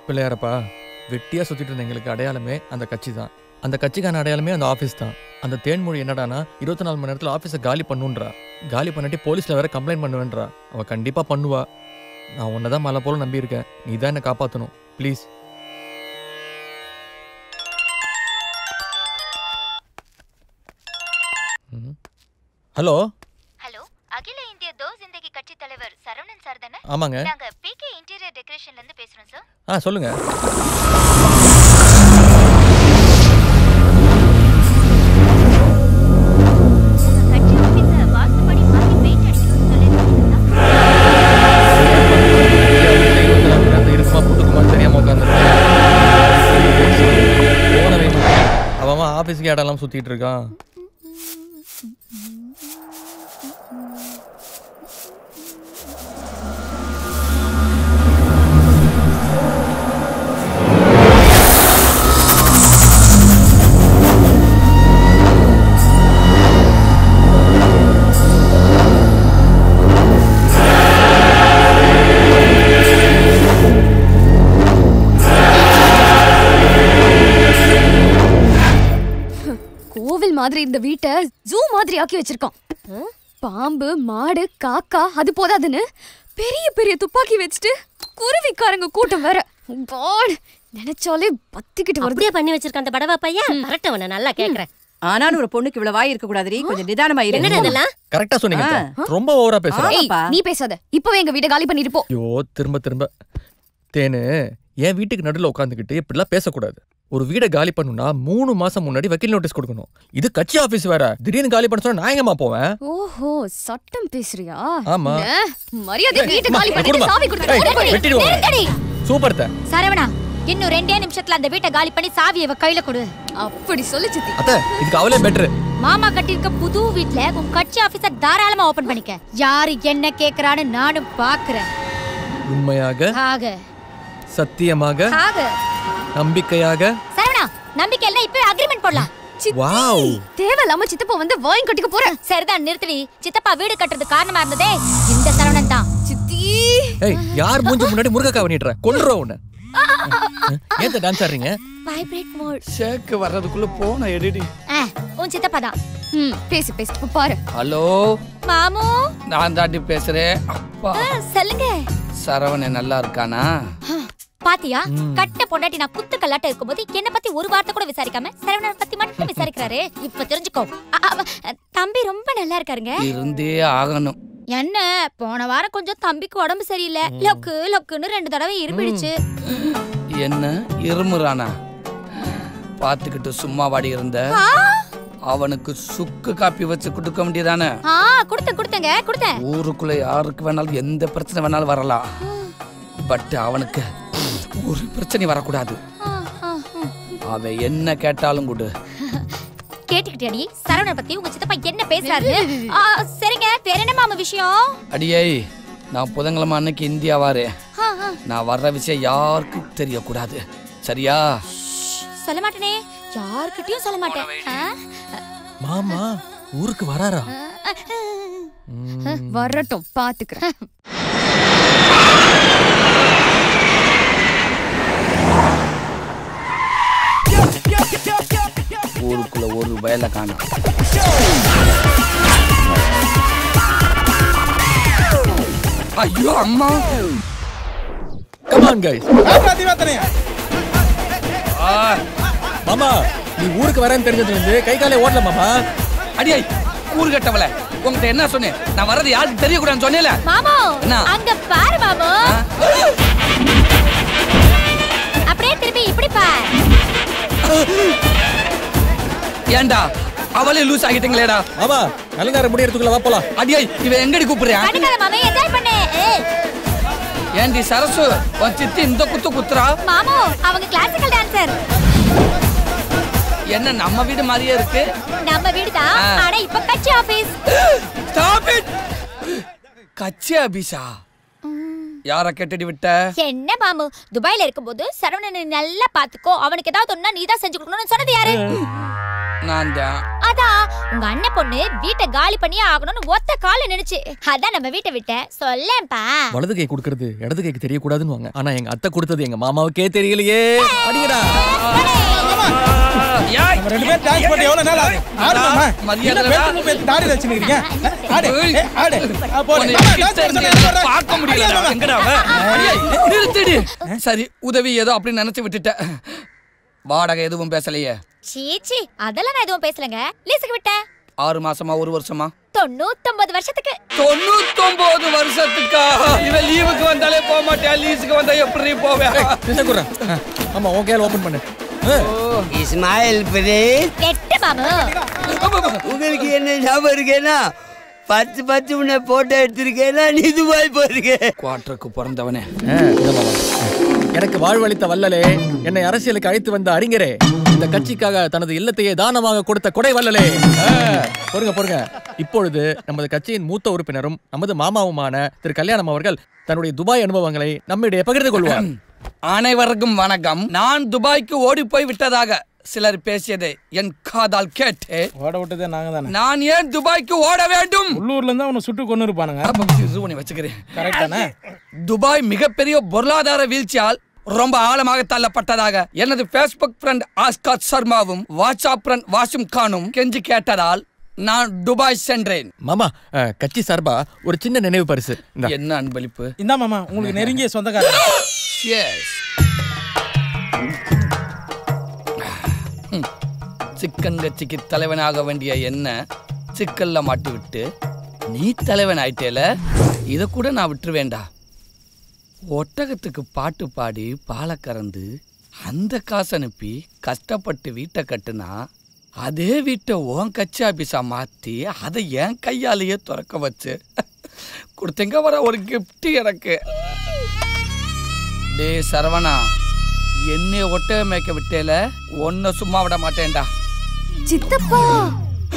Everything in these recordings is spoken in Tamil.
பிள்ளையாரப்பா, வெட்டியா சுத்திட்டு இருந்த எங்களுக்கு அடையாளமே அந்த கட்சி தான். அந்த கட்சிக்கான அடையாளமே அந்த ஆஃபீஸ் தான். அந்த தேன்மொழி என்னடானா 24 மணி நேரத்தில் ஆஃபீஸை காலி பண்ணுன்றா. காலி பண்ணிட்டு போலீஸில் வேற கம்ப்ளைண்ட் பண்ணுவேன்றா. அவள் கண்டிப்பாக பண்ணுவா. நான் உன்னை தான் மலை போல நம்பியிருக்கேன். நீ தான் என்னை காப்பாற்றணும் ப்ளீஸ். ஹலோ ஹலோ, அகில இந்திய தோ ஜிந்தகி கட்சி தலைவர் சரவணன் சார் தானே? ஆமாங்க. நாங்க பிகே இன்டீரியர் டெக்கரேஷன்ல இருந்து பேசுறோம் சார். சொல்லுங்க. கட்சி ஆபீஸ வாஸ்துபடி மாத்தி பெயிண்ட் அடிக்கணும்னு சொல்லிருக்கீங்களா? இருக்குமா புட்டுக்குமான்னு தெரியாம உட்காந்துருக்கேன். அவன் ஆஃபீஸுக்கு இடம்லாம் சுத்திட்டு இருக்கான். மாதிரி இந்த வீட்டை ஜூ மாதிரி ஆக்கி வச்சிருக்கோம். பாம்பு, மாடு, காக்கா அது போதாதுன்னு பெரிய பெரிய துப்பாக்கி வச்சுட்டு குருவிக்காரங்க கூட்டம் வேற. நினைச்சாலே பத்திக்கிட்டு வருது. அப்படியே பண்ணி வச்சிருக்க அந்த படவா பையன் வரட்டவன நல்லா கேக்குறேன். ஆனாலும் ஒரு பொண்ணுக்கு இவ்வளவு வாய் இருக்க கூடாதுடி, கொஞ்சம் நிதானமா இரு. என்னடா இதெல்லாம்? கரெக்ட்டா சொன்னீங்க. ரொம்ப ஓவரா பேசுறீங்க. நீ பேசாத. இப்பவே எங்க வீட்டை காலி பண்ணிட்டு போ. ஐயோ, திரும்ப தேனு என் வீட்டுக்கு நடுவில் உட்காந்துக்கிட்டு இப்படிலாம் பேசக்கூடாது. ஒரு வீடை காலி பண்ணுனா 3 மாசம் முன்னாடி வக்கீல் நோட்டீஸ் கொடுக்கணும். இது கட்சி ஆபீஸ் வேற. திடீர்னு காலி பண்ண சொன்னா நான் எங்கம்மா போவேன்? ஓஹோ, சட்டம் பேசுறியா? ஆமா. மரியாதை வீட்டை காலி பண்ணிட்டு சாவி கொடுத்து. சூப்பர் தே. சரவணா, இன்னும் 2 நிமிஷத்துல அந்த வீட்டை காலி பண்ணி சாவியை இவ கையில கொடு. அப்படி சொல்லு சித்தி. அத்தை, இதுக்கு அவளே பெட்டர். மாமா கட்டிருக்க புது வீட்ல உன் கட்சி ஆபீஸ தாராளமா ஓபன் பண்ணிக்க. யாரு என்ன கேக்குறான்னு நானும் பாக்குறேன். உண்மையாக, சத்தியமாக, நம்பிக்கையாக. சரவணா, நம்பிக்கை இல்ல இப்பவே அக்ரிமெண்ட் போடலாம். வாவ், தேவலாம சித்தப்பா வந்து வாயின் கட்டிக்க போற. சரிதான், நிறுத்துடி. சித்தப்பா வீடு கட்டுறதுக்கு காரணமா இருந்ததே இந்த சரவணன் தான். சித்தி, ஏய், யார் மூஞ்சி முன்னாடி முருகக்கா பண்ணிட்டற? கொன்றுவ உன்னை. ஏன் டான்ஸ் ஆடுறீங்க? Vibrate mode. ஷேக் வர்றதுக்குள்ள போன எடிடி. உன் சித்தப்பா தான். பேசு பாரு. ஹலோ மாமு, நான் தாண்டி பேசுறேன். அப்பா சொல்லுங்க. சரவணன் நல்லா இருக்கானா? பாத்தியா, கட்ட பொண்டாட்டி நான் குத்து கல்லாட்ட இருக்கும்போது என்ன பத்தி ஒரு வார்த்தை கூட விசாரிக்காம சரவணன் பத்தி மட்டும் விசாரிக்கிறாரு. இப்ப தெரிஞ்சுக்கோ, தம்பி ரொம்ப நல்லா இருக்காருங்க. இருந்தே ஆகணும். என்ன, போன வாரம் கொஞ்சம் தம்பிக்கு உடம்பு சரியில்லை. லொக்கு லொக்குன்னு 2 தடவை இருமிடுச்சு. என்ன இருமுறானா? பாத்துக்கிட்டு சும்மா வாடி இருந்த. அவனுக்கு சுக்கு காப்பி வச்சு கொடுக்க வேண்டியதானே? கொடுத்தேன். ஊருக்குள்ள யாருக்கு வேணாலும் எந்த பிரச்சனை வேணாலும் வரலாம். பட் அவனுக்கு ஒரு பிரச்சனை வரக்கூடாது. அவன் என்ன கேட்டாலும் கொடு. கேட்டுக்கிட்டே சரவணன் பத்தி உங்க சித்தப்பா என்ன பேசுறாரு? சரிங்க, வேற என்ன மாமா விஷயம்? அடியே, நான் புதன்கிழமை அன்னைக்கு இந்தியா வாரேன். நான் வர்ற விஷயம் யாருக்கும் தெரியக்கூடாது, சரியா? சொல்ல மாட்டேனே, யார்கிட்டயும் சொல்ல மாட்டேன். மாமா ஊருக்கு வராரா? வரட்டும், பாத்துக்கிறேன். ஊருக்குள்ள ஒரு வயல காணும். ஐயோ அம்மா. Come on guys. மாமா, நீ ஊருக்கு வரேன்னு தெரிஞ்சதுல இருந்து கை காலே ஓடல மாமா. அடியே, ஊரு கட்டவள, உங்ககிட்ட என்ன சொன்னேன்? நான் வர்றது யாருக்கு தெரியக்கூடாதுன்னு சொன்னேல. மாமா, அங்க பாரு மாமா. அப்படியே திருப்பி இப்படி பாரு. ஏண்டா அவளே லூஸ் ஆகிட்டீங்களேடா? மாமா, அலங்கார முடியறதுக்குள்ள வா போலாம். அடியே, இவன் எங்கடி கூப்பிடுறான்? அடிக்காத மாமா, என்ஜாய் பண்ணு. ஏண்டி சரசு, உன் சித்தி இந்த குத்துறா? மாமா, அவங்க கிளாசிக்கல் டான்சர். என்ன நம்ம வீடு மாதிரியே இருக்கு? நம்ம வீடு தான், ஆனா இப்ப கட்சி ஆபீஸ். Stop it. கட்சி ஆபீஸா? யார கேட்டடி விட்ட? என்ன மாமு, துபாயில இருக்கும்போது சரவணனை நல்லா பாத்துக்கோ, அவனுக்கு ஏதாவது ஒண்ணா நீ தான் செஞ்சு கொடுக்கணும்னு சொன்னது யாரு? நான் தான். அதான் உங்க அண்ணன் பொண்ணு வீட்டை காலி பண்ணியே ஆகணும்னு ஒத்த கால நினைச்சு அதான் நம்ம வீட்டை விட்ட சொல்லேன்பா. வலது கை கொடுக்கறது இடது கைக்கு தெரியக்கூடாதுன்னு வாங்க. ஆனா எங்க அத்தை கொடுத்தது எங்க மாமாவுக்கே தெரியலையே. அடிங்கடா. நம்ம ரெண்டு பேரும் டான்ஸ் பண்ணி எவ்வளவு நாள் ஆகுது? ஆடுமா மரியாதை பேத்து பேத்து தாடி வச்சிருக்கீங்க. ஆடு ஆடு போடு. பார்க்க முடியல. எங்கடா நிறுத்திடு. சரி உதவி ஏதோ அப்படி நினைச்சு விட்டுட்டேன். வாடகை எதுவும் பேசலையே? சீச்சி அதெல்லாம் நான் எதுவும் பேசலங்க. லீஸுக்கு விட்டேன். 6 மாசமா 1 வருஷமா? 99 வருஷத்துக்கு. 99 வருஷத்துக்கா? இவன் லீவுக்கு வந்தாலே போக மாட்டேன், லீஸுக்கு வந்தா எப்படி போவேன்? ஆமா ஓகே ஓபன் பண்ணு. இஸ்மாயில் பிரேஸ் கெட்ட மாமு. உங்களுக்கு என்ன ஞாபகம் இருக்கேனா? 10 உன்னை போட்டோ எடுத்திருக்கேனா? நீ துபாய் போறீங்க. குவார்டருக்கு பிறந்தவனே. எனக்கு வாழ்வளித்த வல்லலே, என்னை அரசியலுக்கு அழைத்து வந்த அறிஞரே, இந்த கட்சிக்காக தனது இல்லத்தையே தானமாக கொடுத்த கொடை வல்லலே. பொறுங்க. இப்பொழுது நமது கட்சியின் மூத்த உறுப்பினரும் நமது மாமாவுமான திரு கல்யாணம் அவர்கள் தன்னுடைய துபாய் அனுபவங்களை நம்மிடையே பகிர்ந்து கொள்வார். அனைவருக்கும் வணக்கம். நான் துபாய்க்கு ஓடி போய் விட்டதாக சிலர் பேசியதை என் காதால் கேட்டு ஓட விட்டதே நாங்க தானே. நான் ஏன் துபாய்க்கு ஓட வேண்டும்? உள்ளூர்ல இருந்தா உன்னை சுட்டு கொண்டு இருப்பானுங்க. வச்சுக்கிறேன். கரெக்டானே? துபாய் மிகப்பெரிய பொருளாதார வீழ்ச்சியால் ரொம்ப ஆழமாக தள்ளப்பட்டதாக எனது Facebook ஃப்ரெண்ட் ஆஸ்காத் சர்மாவும் வாட்ஸ்அப் ஃப்ரெண்ட் வாசிம் கானும் கெஞ்சி கேட்டதால் நான் துபாய் சென்றேன். மாமா கட்சி சார்பா ஒரு சின்ன நினைவு பரிசு. என்ன அன்பளிப்பு? இந்தா மாமா, உங்களுக்கு நெருங்கிய சொந்தக்காரர். சிக்கன் கட்சிக்கு தலைவனாக வேண்டிய என்ன சிக்கல்ல மாட்டி விட்டு நீ தலைவன் ஆயிட்டேல, இத கூட நான் விட்டுருவேண்டா. ஒட்டகத்துக்கு பாட்டு பாடி பாலை கறந்து அந்த காசு அனுப்பி கஷ்டப்பட்டு வீட்டை கட்டுனா, அதே வீட்டை உன் கட்சி ஆபீஸா மாத்தி அதை என் கையாலேயே திறக்க வச்சு கொடுத்தங்க வர ஒரு கிஃப்ட் எனக்கு. டே சரவணா, என்னை ஒட்டக மேய்க்க விட்டேல, ஒன்ன சும்மா விட மாட்டேன்டா. சித்தப்பா,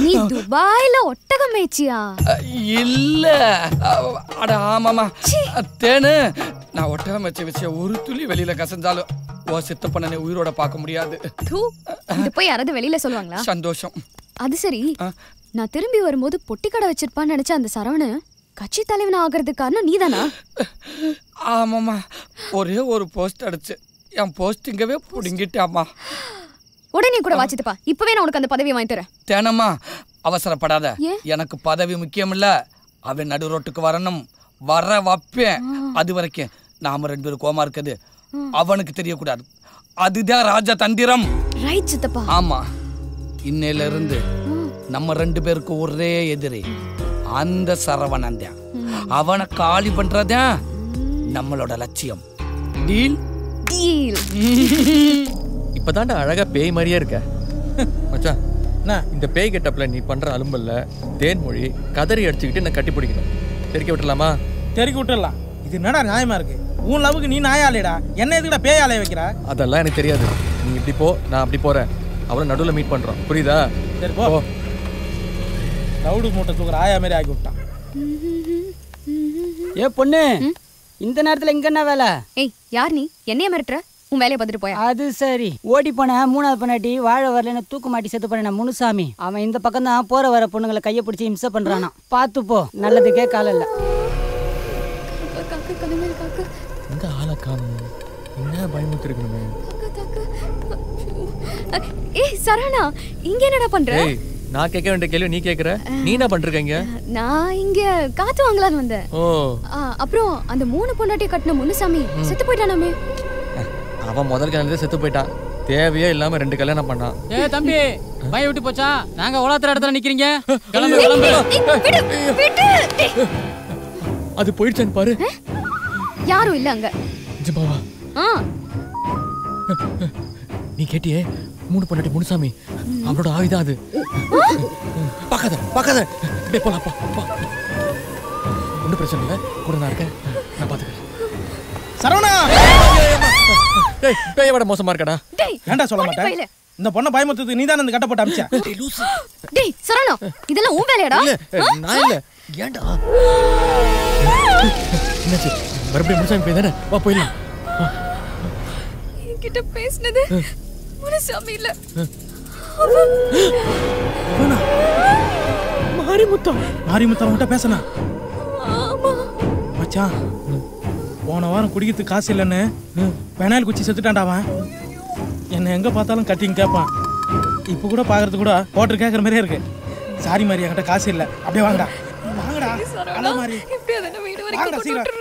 நீ துபாய்ல ஒட்டகம் மேய்ச்சியா? இல்ல அட ஆமாமா தேனு, நான் ஒட்டகம் மேய்ச்ச விஷயம் ஒரு துளி வெளியில கசஞ்சாலும் ஓ சித்தப்பண்ணனை உயிரோட பார்க்க முடியாது. இது போய் யாராவது வெளியில சொல்லுவாங்களா? சந்தோஷம். அது சரி, நான் திரும்பி வரும்போது பொட்டி கடை வச்சிருப்பான்னு நினைச்ச அந்த சரவண கட்சி தலைவன் ஆகிறதுக்கு காரணம் நீதானா? ஆமாமா, ஒரே ஒரு போஸ்ட் அடிச்சு என் போஸ்டிங்கவே புடுங்கிட்டாமா. உடனே கூட வாச்சிட்டுப்பா, இப்பவே நான் உனக்கு அந்த பதவியை வாங்கி தரேன். தேனம்மா அவசரப்படாத. எனக்கு பதவி முக்கியம் இல்ல, அவன் நடு ரோட்டுக்கு வரணும், வர வைப்பேன். அது வரைக்கும் நாம 2 பேரும் கோமா இருக்குது அவனுக்கு தெரியக்கூடாது. அதுதான் ராஜ தந்திரம். ரைட் சித்தப்பா. ஆமா, இன்னையில இருந்து நம்ம 2 பேருக்கு ஒரே எதிரி அந்த சரவணன் தான். அவனை காலி பண்றதான் நம்மளோட லட்சியம். டீல்? டீல். இப்பதான்டா அழகா பேய் மாதிரியே இருக்க மச்சான். இந்த பேய் கெட்டப்ல நீ பண்ற அலும்பல்ல தேன்மொழி கதறி அடிச்சுக்கிட்டு என்ன கட்டி பிடிக்கணும். தெறிக்க விட்டுலாமா? தெறிக்க விட்டுடலாம். இது என்னடா நியாயமா இருக்கு? உன் லவ்வுக்கு நீ நாயாலேடா, என்ன எதுக்குடா பேய் ஆலைய வைக்கிறா? அதெல்லாம் எனக்கு தெரியாது. நீ இப்படி போ, நான் அப்படி போறேன். அவளை நடுவில் மீட் பண்றோம், புரியுதா? சரி போ. ரவுடு மூட்டை தூக்குற ஆயா மாதிரி ஆக்கி விட்டான். ஏ பொண்ணு, இந்த நேரத்துல இங்க என்ன வேலை? ஏய், யார் நீ? என்னைய மிரட்டுற? உன் வேலையை பார்த்துட்டு போயா. அது சரி, ஓடி போன 3வது பொண்ணாட்டி வாழ வரலன்னு தூக்கு மாட்டி செத்து போன முனுசாமி. அவன் இந்த பக்கம் தான் போற வர பொண்ணுங்களை கையை பிடிச்சி இம்சை பண்றானா. பாத்து போ, நல்லதுக்கே கால இல்ல. இந்த ஆளை காணும், என்ன பயமுத்து இருக்கணுமே. ஏய் சரவணா, இங்க என்னடா பண்ற? நான் கேட்க வேண்டிய கேள்வி நீ கேக்குற. நீ என்ன பண்றீங்க? நான் இங்க காத்து வாங்கலான்னு வந்தேன். ஓ, அப்புறம் அந்த 3 பொண்டாட்டி கட்டின முனுசாமி செத்து போயிட்டானாமே. அவன் முதல் கல்யாணத்துல செத்து போயிட்டான். தேவையே இல்லாம 2 கல்யாணம் பண்ணான். ஏ தம்பி, பய விட்டு போச்சா? நாங்க உலகத்துல இடத்துல நிக்கிறீங்க. அது போயிடுச்சான்னு பாரு. யாரும் இல்ல அங்க. ஜிபாவா, நீ கேட்டியே 3 பொண்டாட்டி முனுசாமி, அவளோட ஆவிதான் அது. பார்க்காத போலாம். ஒன்றும் பிரச்சனை இல்லை, கூட நான் இருக்கேன், நான் பாத்துக்கிறேன். சரவணா, டேய் பேய் விட மோசமா இருக்கடா. ஏன்டா சொல்ல மாட்டேன்? இந்த பொண்ணை பயமுத்துறதுக்கு நீதானே இந்த கட்ட போட்டு அமிச்சா? டேய் சரவணா, இதெல்லாம் உன் வேலையாடா? நான் இல்ல. ஏன்டா என்னாச்சு? மறுபடியும் முனுசாமி பேய் தானே? வா போயிடலாம். என்கிட்ட பேசினது முனுசாமி இல்ல. மாரிமுத்தம் அவன்கிட்ட பேசனா மச்சான் போன வாரம் குடிக்கிறதுக்கு காசு இல்லைன்னு பெனாயில் குச்சி செத்துட்டான்டா அவன். என்னை எங்க பார்த்தாலும் கட்டிங் கேட்பான். இப்போ கூட பாக்குறது கூட ஓட்டர் கேட்கற மாதிரியே இருக்கு. சாரி மாதிரி என்கிட்ட காசு இல்லை. அப்படியே வாங்கடா வாங்கடா. இப்படி வீடு வரைக்கும்